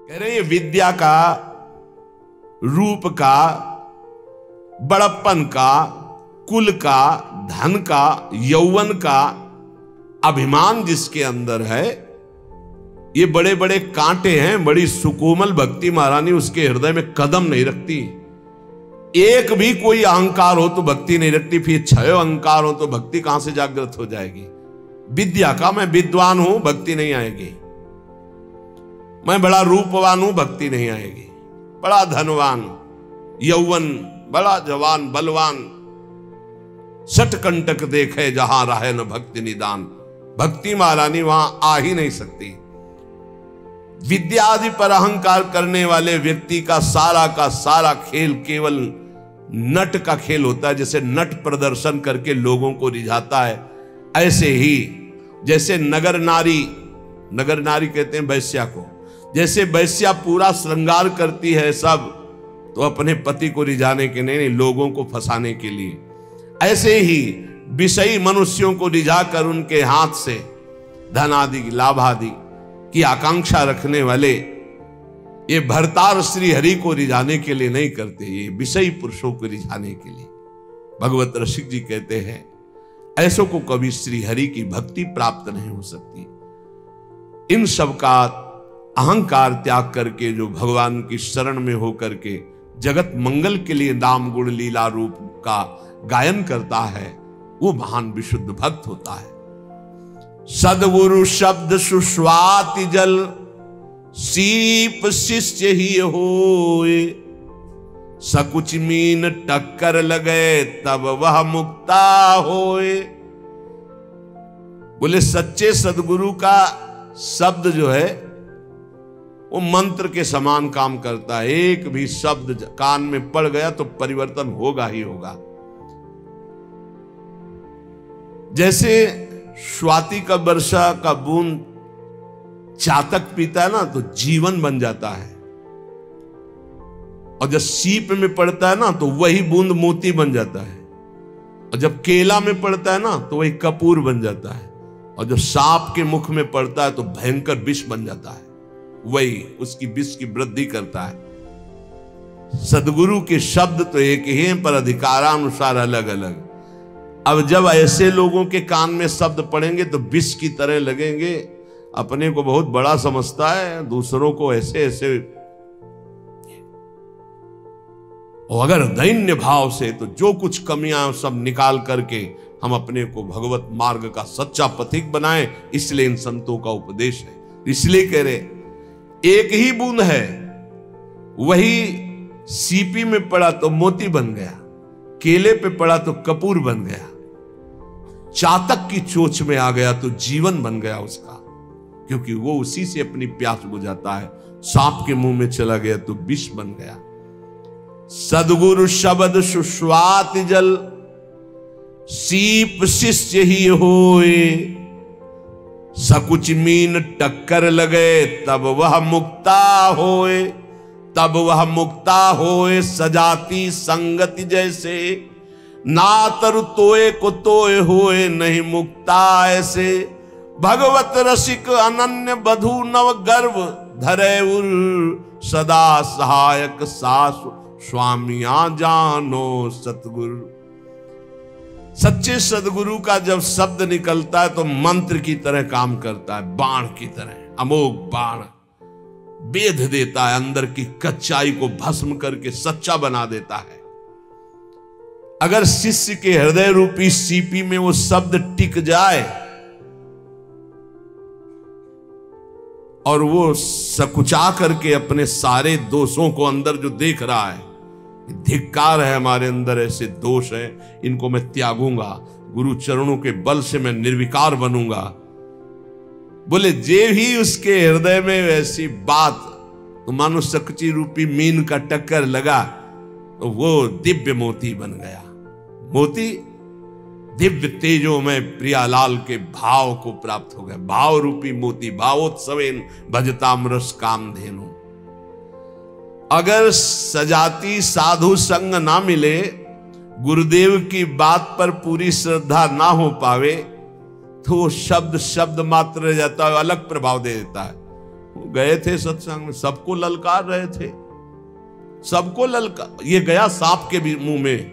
कह रहे ये विद्या का, रूप का, बड़प्पन का, कुल का, धन का, यौवन का अभिमान जिसके अंदर है, ये बड़े बड़े कांटे हैं। बड़ी सुकोमल भक्ति महारानी उसके हृदय में कदम नहीं रखती। एक भी कोई अहंकार हो तो भक्ति नहीं रखती, फिर छह अहंकार हो तो भक्ति कहां से जागृत हो जाएगी। विद्या का, मैं विद्वान हूं, भक्ति नहीं आएगी। मैं बड़ा रूपवान हूं, भक्ति नहीं आएगी। बड़ा धनवान, यौवन, बड़ा जवान, बलवान, सटकंटक देखे जहां रहे न भक्ति निदान, भक्ति महारानी वहां आ ही नहीं सकती। विद्या आदि पर अहंकार करने वाले व्यक्ति का सारा खेल केवल नट का खेल होता है। जैसे नट प्रदर्शन करके लोगों को रिझाता है, ऐसे ही जैसे नगर नारी कहते हैं वैश्या को, जैसे वैश्या पूरा श्रृंगार करती है सब, तो अपने पति को रिझाने के नहीं, लोगों को फंसाने के लिए, ऐसे ही विषयी मनुष्यों को रिझाकर उनके हाथ से धन आदि, लाभ आदि की आकांक्षा रखने वाले ये भरतार श्री हरि को रिझाने के लिए नहीं करते, ये विषयी पुरुषों को रिझाने के लिए। भगवत रसिक जी कहते हैं ऐसों को कभी श्री हरि की भक्ति प्राप्त नहीं हो सकती। इन सब का अहंकार त्याग करके जो भगवान की शरण में होकर के जगत मंगल के लिए नाम गुण लीला रूप का गायन करता है, वो महान विशुद्ध भक्त होता है। सद्गुरु शब्द सुस्वाति जल, सीप शिष्य ही होए, सकुच मीन टक्कर लगे तब वह मुक्ता होए। बोले सच्चे सद्गुरु का शब्द जो है वो मंत्र के समान काम करता है। एक भी शब्द कान में पड़ गया तो परिवर्तन होगा ही होगा। जैसे स्वाति का वर्षा का बूंद चातक पीता है ना तो जीवन बन जाता है, और जब सीप में पड़ता है ना तो वही बूंद मोती बन जाता है, और जब केला में पड़ता है ना तो वही कपूर बन जाता है, और जब सांप के मुख में पड़ता है तो भयंकर विष बन जाता है, वही उसकी विष की वृद्धि करता है। सद्गुरु के शब्द तो एक ही हैं पर अधिकारानुसार अलग अलग। अब जब ऐसे लोगों के कान में शब्द पड़ेंगे तो विष की तरह लगेंगे। अपने को बहुत बड़ा समझता है, दूसरों को ऐसे ऐसे। और अगर दैन्य भाव से तो जो कुछ कमियां सब निकाल करके हम अपने को भगवत मार्ग का सच्चा पथिक बनाएं, इसलिए इन संतों का उपदेश है। इसलिए कह रहे एक ही बूंद है, वही सीपी में पड़ा तो मोती बन गया, केले पे पड़ा तो कपूर बन गया, चातक की चोंच में आ गया तो जीवन बन गया उसका, क्योंकि वो उसी से अपनी प्यास बुझाता है। सांप के मुंह में चला गया तो विष बन गया। सद्गुरु शब्द सुस्वाति जल, सीप शिष्य ही होए, सकुच मीन टक्कर लगे तब वह मुक्ता होए, तब वह मुक्ता होए। सजाती संगति जैसे, ना तरु तोए को तोए होए नहीं मुक्ता ऐसे। भगवत रसिक अनन्य बधु नव गर्भ धरे उर, सदा सहायक सासु स्वामिया जानो सतगुरु। सच्चे सद्गुरु का जब शब्द निकलता है तो मंत्र की तरह काम करता है, बाण की तरह, अमोघ बाण बेध देता है, अंदर की कच्चाई को भस्म करके सच्चा बना देता है। अगर शिष्य के हृदय रूपी सीपी में वो शब्द टिक जाए और वो सकुचा करके अपने सारे दोषों को अंदर जो देख रहा है, धिक्कार है हमारे अंदर ऐसे दोष हैं, इनको मैं त्यागूंगा, गुरु चरणों के बल से मैं निर्विकार बनूंगा। बोले जे ही उसके हृदय में ऐसी बात, तो मानो सकची रूपी मीन का टक्कर लगा तो वो दिव्य मोती बन गया। मोती दिव्य तेजो में प्रियालाल के भाव को प्राप्त हो गया। भाव रूपी मोती, भावोत्सवेन भजतामरस कामधेनु। अगर सजाती साधु संग ना मिले, गुरुदेव की बात पर पूरी श्रद्धा ना हो पावे, तो वो शब्द शब्द मात्र रह जाता है, अलग प्रभाव दे देता है। गए थे सत्संग में, सबको ललकार रहे थे, सबको ललकार। ये गया सांप के मुंह में,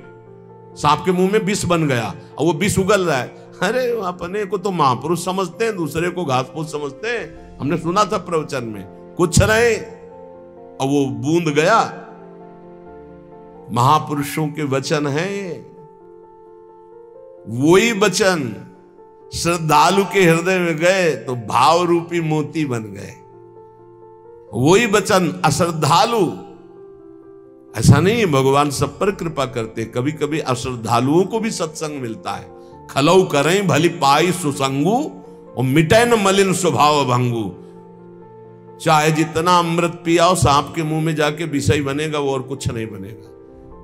सांप के मुंह में विष बन गया और वो विष उगल रहा है। अरे अपने को तो महापुरुष समझते हैं, दूसरे को घासपूस समझते हैं। हमने सुना था प्रवचन में, कुछ रहे और वो बूंद गया। महापुरुषों के वचन हैं, वही वचन श्रद्धालु के हृदय में गए तो भाव रूपी मोती बन गए। वही वचन अश्रद्धालु, ऐसा नहीं है भगवान सब पर कृपा करते, कभी कभी अश्रद्धालुओं को भी सत्संग मिलता है। खलऊ करें भली पाई सुसंगु और मिटे न मलिन स्वभाव भंगु। चाहे जितना अमृत पियाओ, सांप के मुंह में जाके विषय बनेगा, वो और कुछ नहीं बनेगा।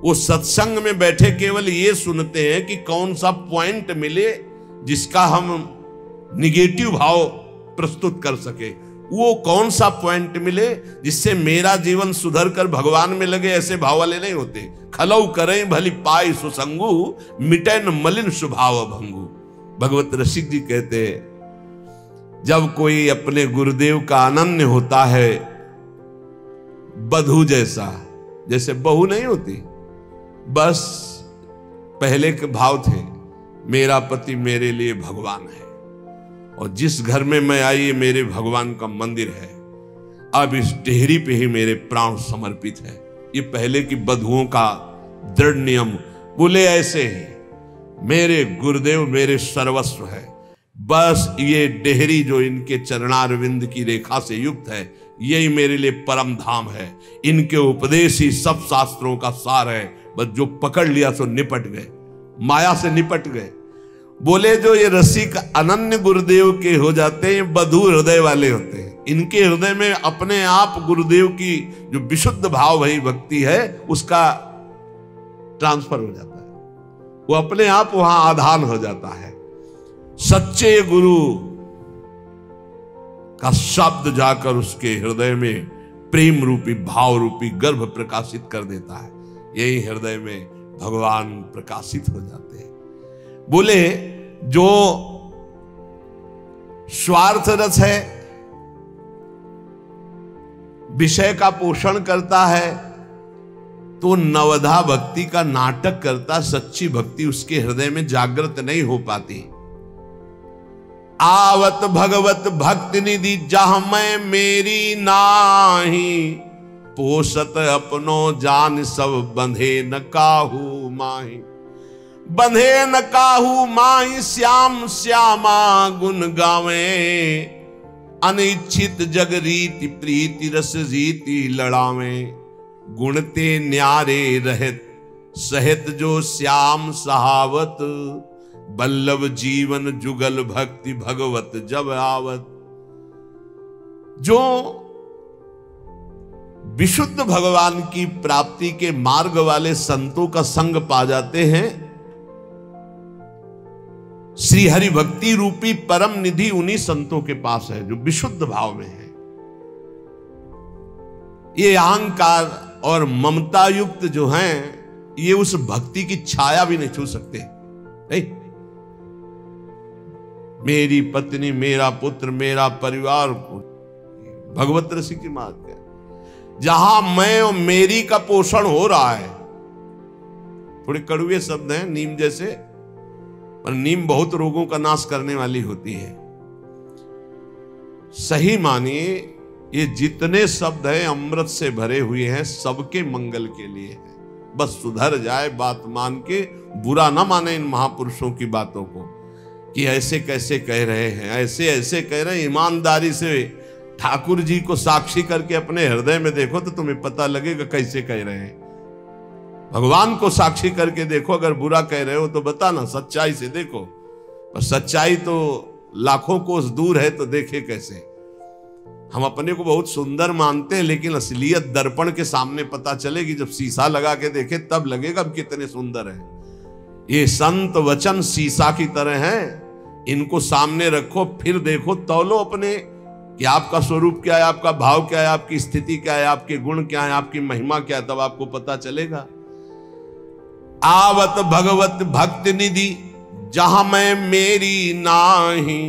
वो सत्संग में बैठे केवल ये सुनते हैं कि कौन सा पॉइंट मिले जिसका हम निगेटिव भाव प्रस्तुत कर सके, वो कौन सा पॉइंट मिले जिससे मेरा जीवन सुधर कर भगवान में लगे, ऐसे भाव वाले नहीं होते। खलऊ करें भली पाई सुसंगु मिटे न मलिन स्वभाव भंगु। भगवत रसिक जी कहते हैं, जब कोई अपने गुरुदेव का अनन्य होता है, बधू जैसा, जैसे बहू नहीं होती, बस पहले के भाव थे, मेरा पति मेरे लिए भगवान है और जिस घर में मैं आई ये मेरे भगवान का मंदिर है, अब इस डेहरी पे ही मेरे प्राण समर्पित है। ये पहले की बधुओं का दृढ़ नियम। बोले ऐसे ही मेरे गुरुदेव मेरे सर्वस्व है, बस ये डेहरी जो इनके चरणारविंद की रेखा से युक्त है, यही मेरे लिए परम धाम है। इनके उपदेश ही सब शास्त्रों का सार है, बस जो पकड़ लिया सो निपट गए, माया से निपट गए। बोले जो ये रसिक अनन्य गुरुदेव के हो जाते हैं, बधू हृदय वाले होते हैं। इनके हृदय में अपने आप गुरुदेव की जो विशुद्ध भाव भई भक्ति है उसका ट्रांसफर हो जाता है, वो अपने आप वहां आधान हो जाता है। सच्चे गुरु का शब्द जाकर उसके हृदय में प्रेम रूपी भाव रूपी गर्भ प्रकाशित कर देता है, यही हृदय में भगवान प्रकाशित हो जाते हैं। बोले जो स्वार्थ रस है, विषय का पोषण करता है, तो नवधा भक्ति का नाटक करता, सच्ची भक्ति उसके हृदय में जागृत नहीं हो पाती। आवत भगवत भक्ति निधि जहां मैं मेरी नाही, पोषत अपनो जान सब बंधे न काहू माही। बंधे न काहू माही श्याम श्यामा गुण गावे, अनिच्छित जग रीति प्रीति रस जीति लड़ावे। गुणते न्यारे रहत सहित जो श्याम सहावत, बल्लभ जीवन जुगल भक्ति भगवत जब आवत। जो विशुद्ध भगवान की प्राप्ति के मार्ग वाले संतों का संग पा जाते हैं, श्री हरि भक्ति रूपी परम निधि उन्हीं संतों के पास है जो विशुद्ध भाव में है। ये अहंकार और ममता युक्त जो हैं, ये उस भक्ति की छाया भी नहीं छू सकते। नहीं, मेरी पत्नी, मेरा पुत्र, मेरा परिवार, भगवत रसिक की मार्ग है। जहां मैं और मेरी का पोषण हो रहा है, थोड़े कड़वे शब्द हैं नीम जैसे, पर नीम बहुत रोगों का नाश करने वाली होती है। सही मानिए ये जितने शब्द हैं अमृत से भरे हुए हैं, सबके मंगल के लिए है। बस सुधर जाए, बात मान के बुरा ना माने इन महापुरुषों की बातों को कि ऐसे कैसे कह रहे हैं, ऐसे ऐसे कह रहे हैं। ईमानदारी से ठाकुर जी को साक्षी करके अपने हृदय में देखो तो तुम्हें पता लगेगा कैसे कह रहे हैं। भगवान को साक्षी करके देखो, अगर बुरा कह रहे हो तो बताना, सच्चाई से देखो। पर सच्चाई तो लाखों कोस दूर है, तो देखे कैसे। हम अपने को बहुत सुंदर मानते हैं, लेकिन असलियत दर्पण के सामने पता चलेगी। जब शीशा लगा के देखे तब लगेगा कितने सुंदर हैं। ये संत वचन शीशा की तरह हैं, इनको सामने रखो, फिर देखो, तौलो अपने कि आपका स्वरूप क्या है, आपका भाव क्या है, आपकी स्थिति क्या है, आपके गुण क्या है, आपकी महिमा क्या है, तब आपको पता चलेगा। आवत भगवत भक्ति निधि जहां मैं मेरी नाही,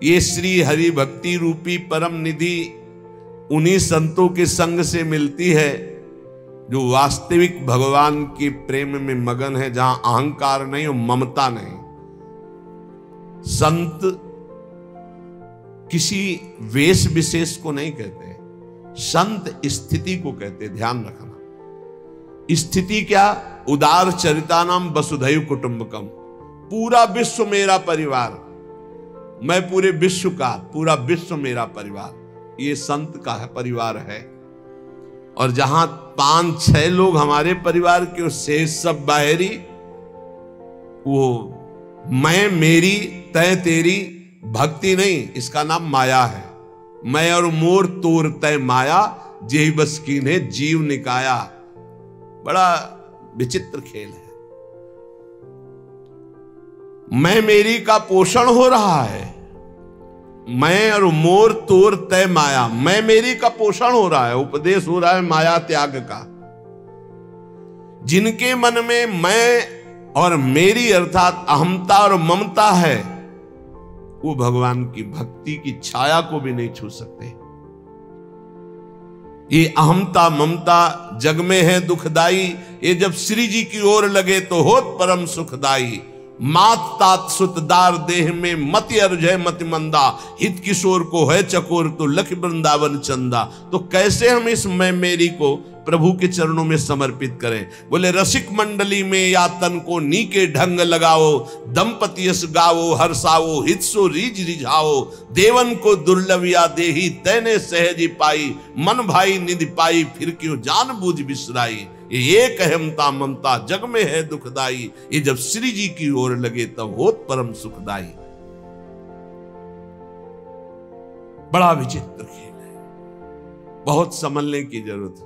ये श्री हरि भक्ति रूपी परम निधि उन्हीं संतों के संग से मिलती है जो वास्तविक भगवान के प्रेम में मगन है, जहां अहंकार नहीं और ममता नहीं। संत किसी वेश विशेष को नहीं कहते, संत स्थिति को कहते। ध्यान रखना, स्थिति क्या? उदार चरितानाम वसुधैव कुटुंबकम, पूरा विश्व मेरा परिवार, मैं पूरे विश्व का, पूरा विश्व मेरा परिवार, ये संत का है, परिवार है। और जहां 5-6 लोग हमारे परिवार के, शेष सब बाहरी, वो मैं मेरी तय तेरी भक्ति नहीं, इसका नाम माया है। मैं और मोर तोर तय माया, जेहि बस कीन्हे जीव निकाया। बड़ा विचित्र खेल है। मैं मेरी का पोषण हो रहा है, मैं और मोर तोर तय माया, मैं मेरी का पोषण हो रहा है, उपदेश हो रहा है माया त्याग का। जिनके मन में मैं और मेरी अर्थात अहमता और ममता है, वो भगवान की भक्ति की छाया को भी नहीं छू सकते। ये अहमता ममता जग में है दुखदाई, ये जब श्री जी की ओर लगे तो होत परम सुखदाई। मात तात सुतदार देह में मति अर्जय मति मंदा, हित किशोर को है चकोर तो लख वृंदावन चंदा। तो कैसे हम इस मैं मेरी को प्रभु के चरणों में समर्पित करें? बोले रसिक मंडली में या तन को नीके ढंग लगाओ, दंपति यस गाओ हर्षाओ, हित सो रीज रिझाओ। देवन को दुर्लभ या देही तैने सहजी पाई, मन भाई निधि पाई फिर क्यों जान बूझ बिसराई। ये एक अहमता ममता जग में है दुखदाई, ये जब श्री जी की ओर लगे तब होत परम सुखदाई। बड़ा विचित्र खेल है, बहुत समझने की जरूरत है।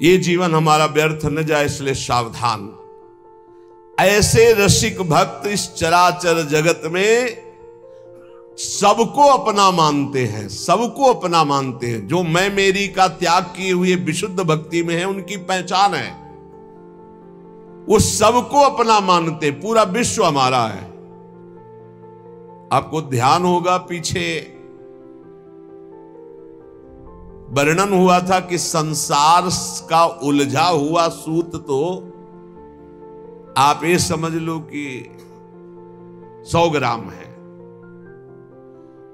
ये जीवन हमारा व्यर्थ न जाए, इसलिए सावधान। ऐसे रसिक भक्त इस चराचर जगत में सबको अपना मानते हैं, सबको अपना मानते हैं। जो मैं मेरी का त्याग किए हुए विशुद्ध भक्ति में है, उनकी पहचान है, वो सबको अपना मानते। पूरा विश्व हमारा है। आपको ध्यान होगा, पीछे वर्णन हुआ था कि संसार का उलझा हुआ सूत, तो आप ये समझ लो कि 100 ग्राम है,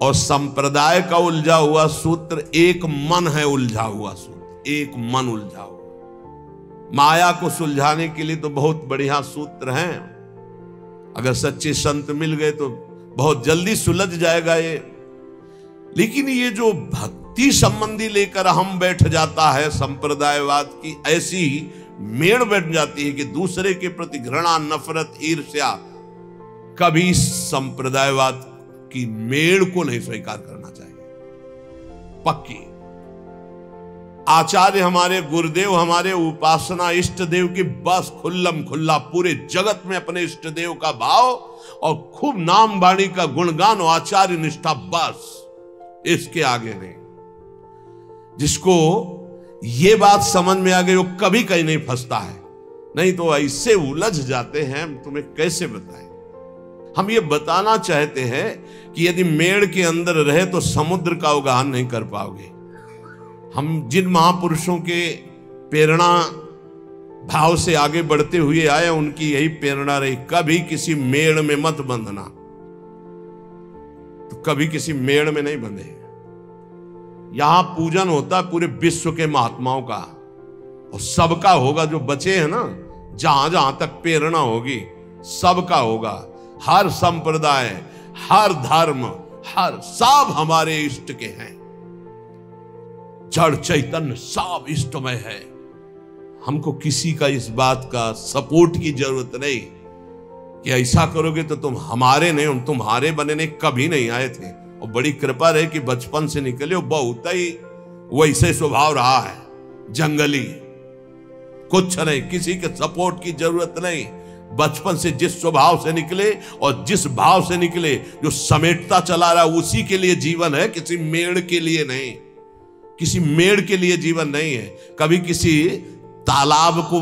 और संप्रदाय का उलझा हुआ सूत्र एक मन है। उलझा हुआ सूत्र एक मन उलझा हुआ। माया को सुलझाने के लिए तो बहुत बढ़िया सूत्र हैं, अगर सच्चे संत मिल गए तो बहुत जल्दी सुलझ जाएगा ये। लेकिन ये जो भक्ति संबंधी लेकर हम बैठ जाता है संप्रदायवाद की, ऐसी मेड़ बैठ जाती है कि दूसरे के प्रति घृणा, नफरत, ईर्ष्या, कभी संप्रदायवाद की मेड़ को नहीं स्वीकार करना चाहिए। पक्की आचार्य हमारे गुरुदेव, हमारे उपासना इष्ट देव की बस खुल्लम खुल्ला पूरे जगत में अपने इष्ट देव का भाव और खूब नाम वाणी का गुणगान और आचार्य निष्ठा, बस इसके आगे नहीं। जिसको ये बात समझ में आ गई वो कभी कहीं नहीं फंसता है, नहीं तो ऐसे उलझ जाते हैं, तुम्हें कैसे बताएं। हम ये बताना चाहते हैं कि यदि मेड़ के अंदर रहे तो समुद्र का उगान नहीं कर पाओगे। हम जिन महापुरुषों के प्रेरणा भाव से आगे बढ़ते हुए आए, उनकी यही प्रेरणा रही, कभी किसी मेड़ में मत बंधना। तो कभी किसी मेड़ में नहीं बंधे। यहां पूजन होता है पूरे विश्व के महात्माओं का, और सबका होगा। जो बचे हैं ना, जहां जहां तक प्रेरणा होगी सबका होगा। हर संप्रदाय, हर धर्म, हर सब हमारे इष्ट के हैं। जड़ चैतन्य सब इष्टमय है। हमको किसी का इस बात का सपोर्ट की जरूरत नहीं कि ऐसा करोगे तो तुम हमारे नहीं, हम तुम्हारे बनने कभी नहीं आए थे। और बड़ी कृपा रहे कि बचपन से निकले बहुत ही वैसे स्वभाव रहा है, जंगली, कुछ नहीं, किसी के सपोर्ट की जरूरत नहीं। बचपन से जिस स्वभाव से निकले और जिस भाव से निकले, जो समेटता चला रहा उसी के लिए जीवन है, किसी मेड़ के लिए नहीं। किसी मेड़ के लिए जीवन नहीं है। कभी किसी तालाब को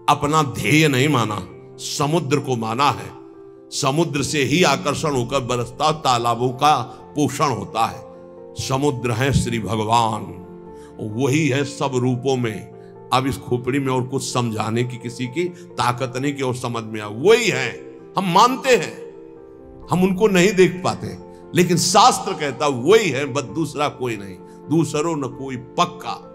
अपना ध्येय नहीं माना, समुद्र को माना है। समुद्र से ही आकर्षण होकर बरसता तालाबों का पोषण होता है। समुद्र है श्री भगवान, वही है सब रूपों में। अब इस खोपड़ी में और कुछ समझाने की किसी की ताकत नहीं कि और समझ में आए। वही है, हम मानते हैं, हम उनको नहीं देख पाते, लेकिन शास्त्र कहता वही है, बस दूसरा कोई नहीं, दूसरो न कोई पक्का।